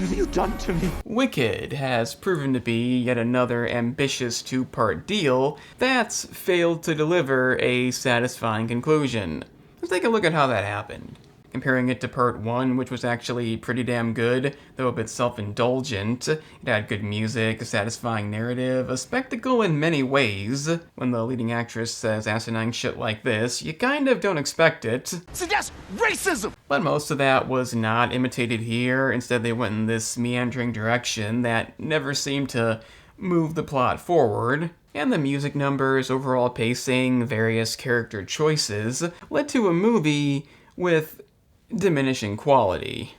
have you done to me? Wicked has proven to be yet another ambitious two-part deal that's failed to deliver a satisfying conclusion. Let's take a look at how that happened. Comparing it to part 1, which was actually pretty damn good, though a bit self-indulgent. It had good music, a satisfying narrative, a spectacle in many ways. When the leading actress says asinine shit like this, you kind of don't expect it. Suggest racism! But most of that was not imitated here. Instead, they went in this meandering direction that never seemed to move the plot forward. And the music numbers, overall pacing, various character choices led to a movie with diminishing quality.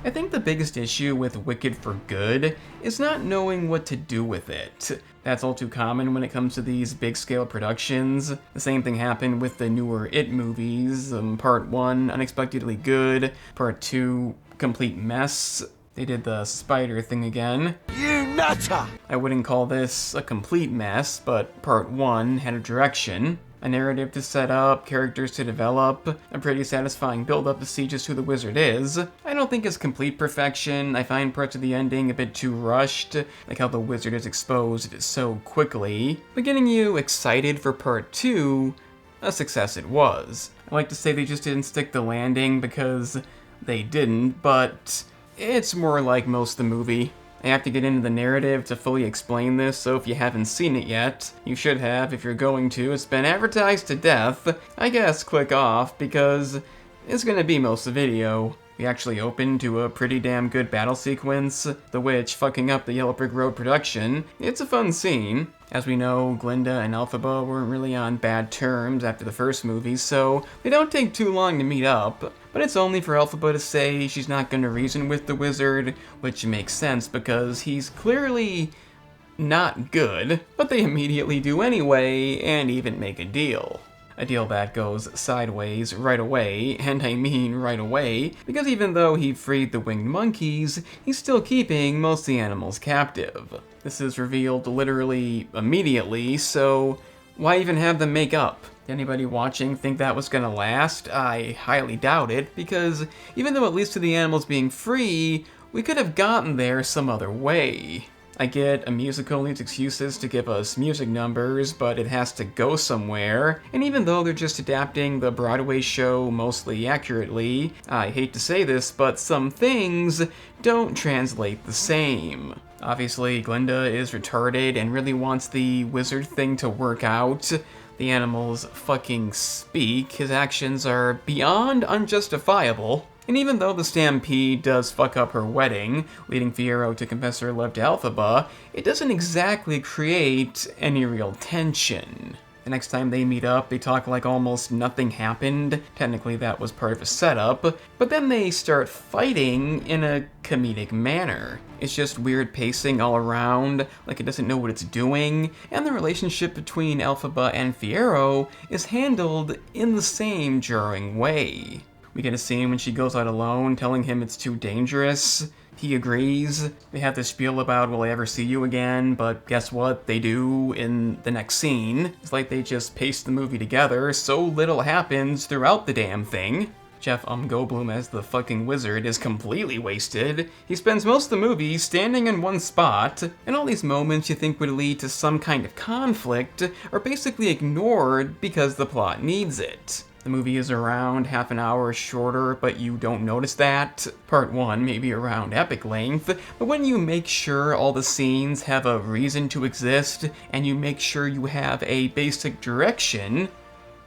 I think the biggest issue with Wicked for Good is not knowing what to do with it. That's all too common when it comes to these big-scale productions. The same thing happened with the newer It movies. Part 1, unexpectedly good. Part 2, complete mess. They did the spider thing again. You nutter! I wouldn't call this a complete mess, but part 1 had a direction. A narrative to set up, characters to develop, a pretty satisfying build-up to see just who the wizard is. I don't think it's complete perfection. I find parts of the ending a bit too rushed, like how the wizard is exposed so quickly. But getting you excited for part 2, a success it was. I like to say they just didn't stick the landing because they didn't, but it's more like most of the movie. I have to get into the narrative to fully explain this, so if you haven't seen it yet, you should have if you're going to. It's been advertised to death. I guess click off, because it's gonna be most of the video. We actually opened to a pretty damn good battle sequence, the witch fucking up the Yellow Brick Road production. It's a fun scene. As we know, Glinda and Elphaba weren't really on bad terms after the first movie, so they don't take too long to meet up. But it's only for Elphaba to say she's not gonna reason with the wizard, which makes sense because he's clearly not good, but they immediately do anyway, and even make a deal. A deal that goes sideways right away, and I mean right away, because even though he freed the winged monkeys, he's still keeping most of the animals captive. This is revealed literally immediately, so why even have them make up? Did anybody watching think that was gonna last? I highly doubt it, because even though it leads to the animals being free, we could have gotten there some other way. I get a musical needs excuses to give us music numbers, but it has to go somewhere. And even though they're just adapting the Broadway show mostly accurately, I hate to say this, but some things don't translate the same. Obviously, Glinda is retarded and really wants the wizard thing to work out. The animals fucking speak. His actions are beyond unjustifiable. And even though the stampede does fuck up her wedding, leading Fiyero to confess her love to Elphaba, it doesn't exactly create any real tension. The next time they meet up, they talk like almost nothing happened. Technically that was part of a setup, but then they start fighting in a comedic manner. It's just weird pacing all around, like it doesn't know what it's doing, and the relationship between Elphaba and Fiyero is handled in the same jarring way. We get a scene when she goes out alone, telling him it's too dangerous. He agrees. They have this spiel about, will I ever see you again? But guess what? They do in the next scene. It's like they just paced the movie together, so little happens throughout the damn thing. Jeff Goldblum as the fucking wizard is completely wasted. He spends most of the movie standing in one spot, and all these moments you think would lead to some kind of conflict are basically ignored because the plot needs it. The movie is around half an hour shorter, but you don't notice that. Part 1 may be around epic length, but when you make sure all the scenes have a reason to exist, and you make sure you have a basic direction,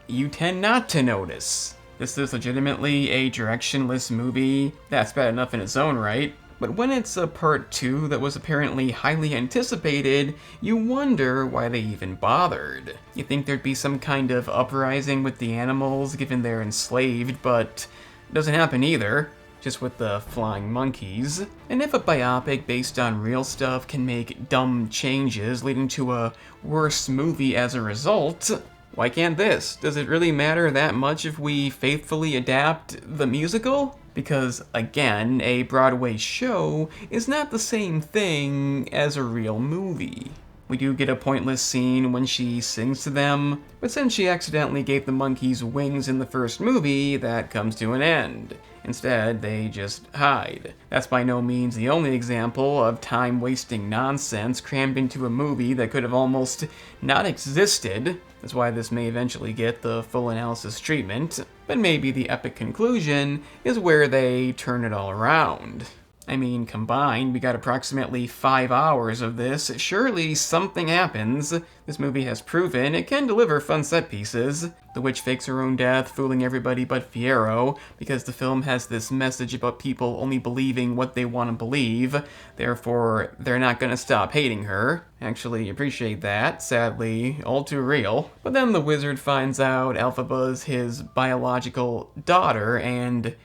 you tend not to notice. This is legitimately a directionless movie. That's bad enough in its own right. But when it's a part 2 that was apparently highly anticipated, you wonder why they even bothered. You think there'd be some kind of uprising with the animals given they're enslaved, but it doesn't happen either, just with the flying monkeys. And if a biopic based on real stuff can make dumb changes leading to a worse movie as a result, why can't this? Does it really matter that much if we faithfully adapt the musical? Because, again, a Broadway show is not the same thing as a real movie. We do get a pointless scene when she sings to them, but since she accidentally gave the monkeys wings in the first movie, that comes to an end. Instead, they just hide. That's by no means the only example of time-wasting nonsense crammed into a movie that could have almost not existed. That's why this may eventually get the full analysis treatment, but maybe the epic conclusion is where they turn it all around. I mean, combined, we got approximately 5 hours of this. Surely something happens. This movie has proven it can deliver fun set pieces. The witch fakes her own death, fooling everybody but Fiyero, because the film has this message about people only believing what they want to believe. Therefore, they're not gonna stop hating her. Actually, appreciate that. Sadly, all too real. But then the wizard finds out Elphaba's his biological daughter and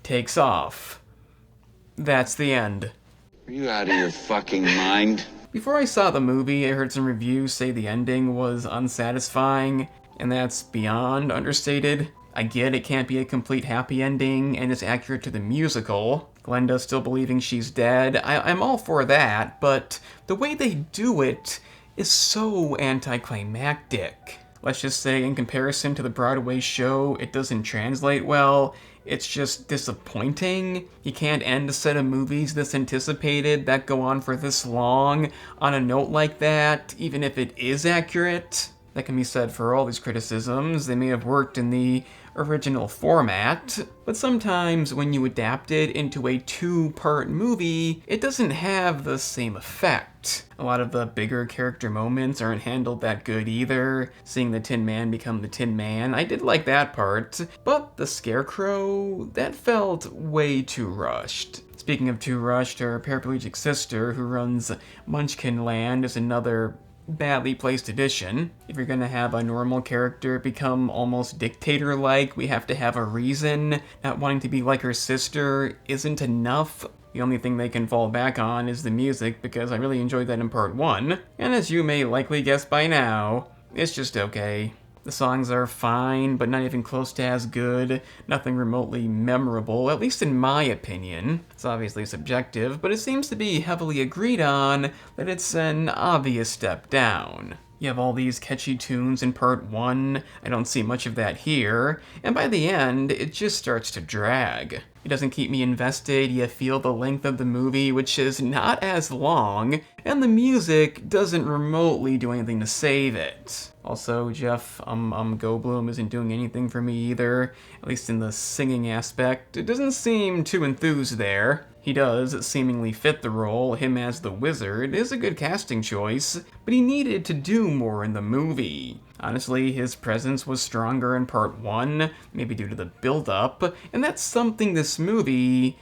takes off. That's the end. Are you out of your fucking mind? Before I saw the movie, I heard some reviews say the ending was unsatisfying, and that's beyond understated. I get it can't be a complete happy ending, and it's accurate to the musical. Glinda still believing she's dead. I'm all for that, but the way they do it is so anticlimactic. Let's just say, in comparison to the Broadway show, it doesn't translate well. It's just disappointing. You can't end a set of movies this anticipated that go on for this long on a note like that, even if it is accurate. That can be said for all these criticisms. They may have worked in the original format, but sometimes when you adapt it into a 2-part movie, it doesn't have the same effect. A lot of the bigger character moments aren't handled that good either. Seeing the Tin Man become the Tin Man, I did like that part, but the Scarecrow, that felt way too rushed. Speaking of too rushed, her paraplegic sister who runs Munchkin Land is another badly placed addition. If you're gonna have a normal character become almost dictator-like, we have to have a reason. Not wanting to be like her sister isn't enough. The only thing they can fall back on is the music, because I really enjoyed that in part 1. And as you may likely guess by now, it's just okay. The songs are fine, but not even close to as good. Nothing remotely memorable, at least in my opinion. It's obviously subjective, but it seems to be heavily agreed on that it's an obvious step down. You have all these catchy tunes in part 1, I don't see much of that here, and by the end, it just starts to drag. It doesn't keep me invested, you feel the length of the movie, which is not as long, and the music doesn't remotely do anything to save it. Also, Jeff Goldblum isn't doing anything for me either, at least in the singing aspect. It doesn't seem too enthused there. He does seemingly fit the role. Him as the wizard is a good casting choice, but he needed to do more in the movie. Honestly, his presence was stronger in part 1, maybe due to the build-up, and that's something this movie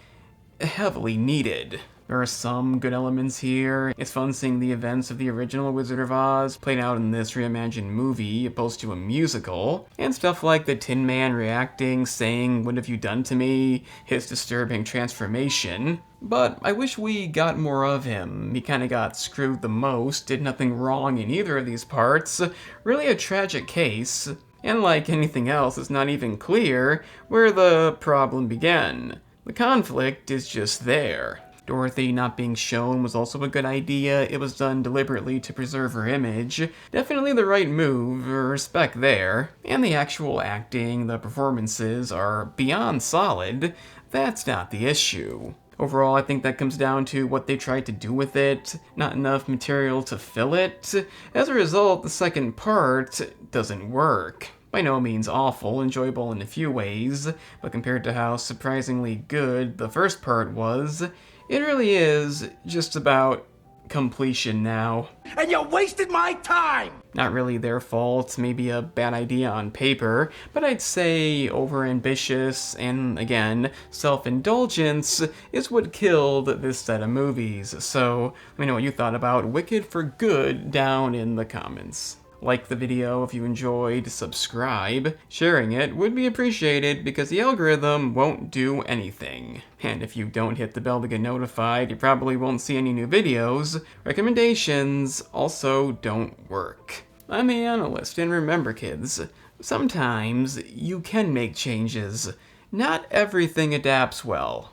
heavily needed. There are some good elements here. It's fun seeing the events of the original Wizard of Oz played out in this reimagined movie, opposed to a musical, and stuff like the Tin Man reacting, saying, "What have you done to me?" his disturbing transformation. But I wish we got more of him. He kinda got screwed the most, did nothing wrong in either of these parts. Really a tragic case. And like anything else, it's not even clear where the problem began. The conflict is just there. Dorothy not being shown was also a good idea. It was done deliberately to preserve her image. Definitely the right move, respect there. And the actual acting, the performances are beyond solid. That's not the issue. Overall, I think that comes down to what they tried to do with it. Not enough material to fill it. As a result, the second part doesn't work. By no means awful, enjoyable in a few ways, but compared to how surprisingly good the first part was, it really is just about completion now. And you wasted my time! Not really their fault, maybe a bad idea on paper, but I'd say overambitious and, again, self-indulgence is what killed this set of movies. So, let me know what you thought about Wicked for Good down in the comments. Like the video if you enjoyed, subscribe. Sharing it would be appreciated because the algorithm won't do anything. And if you don't hit the bell to get notified, you probably won't see any new videos. Recommendations also don't work. I'm the analyst, and remember kids, sometimes you can make changes. Not everything adapts well.